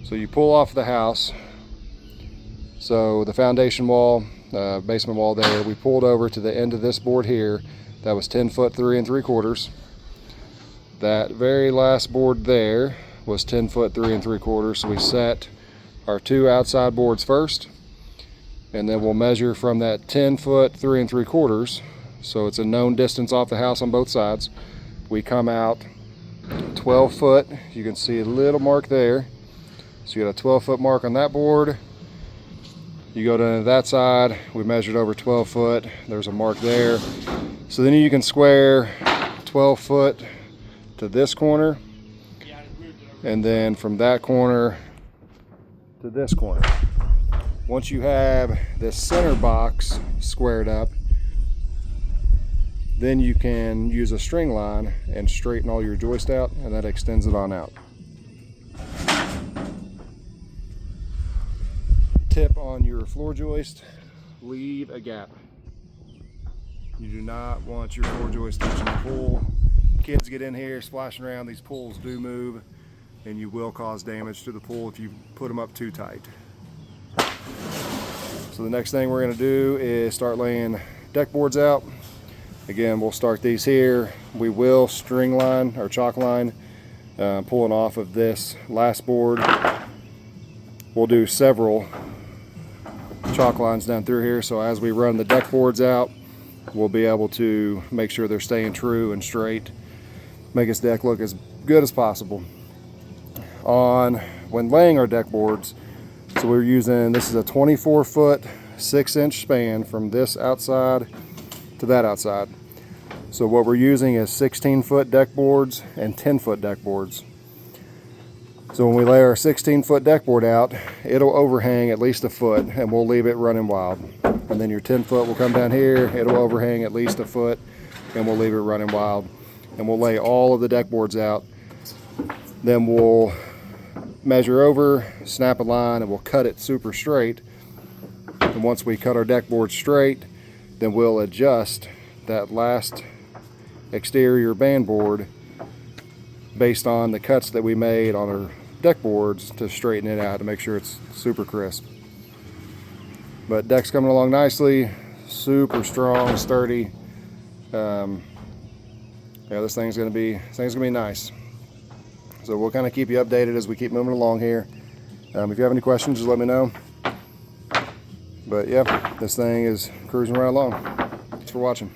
So you pull off the house. So the foundation wall, basement wall there, we pulled over to the end of this board here. That was 10 foot 3 3/4. That very last board there was 10 foot 3 3/4. So we set our 2 outside boards first, and then we'll measure from that 10 foot 3 3/4. So it's a known distance off the house on both sides. We come out 12 foot. You can see a little mark there. So you got a 12 foot mark on that board. You go to that side, we measured over 12 foot. There's a mark there. So then you can square 12 foot to this corner, and then from that corner to this corner. Once you have this center box squared up, then you can use a string line and straighten all your joist out, and that extends it on out. Tip on your floor joist: leave a gap. You do not want your floor joist touching the pool. Kids get in here splashing around. These pools do move, and you will cause damage to the pool if you put them up too tight. So the next thing we're going to do is start laying deck boards out. Again, we'll start these here. We will string line or chalk line, pulling off of this last board. We'll do several chalk lines down through here, so as we run the deck boards out, we'll be able to make sure they're staying true and straight, make this deck look as good as possible. When laying our deck boards, so we're using, this is a 24 foot 6 inch span from this outside to that outside. So what we're using is 16 foot deck boards and 10 foot deck boards. So when we lay our 16 foot deck board out, it'll overhang at least a foot, and we'll leave it running wild. And then your 10 foot will come down here, it'll overhang at least a foot, and we'll leave it running wild. And we'll lay all of the deck boards out. Then we'll measure over, snap a line, and we'll cut it super straight. And once we cut our deck board straight, then we'll adjust that last exterior band board based on the cuts that we made on our deck boards to straighten it out to make sure it's super crisp. But deck's coming along nicely, super strong, sturdy. Yeah, this thing's gonna be nice. So we'll kind of keep you updated as we keep moving along here. If you have any questions, just let me know. But yeah, this thing is cruising right along. Thanks for watching.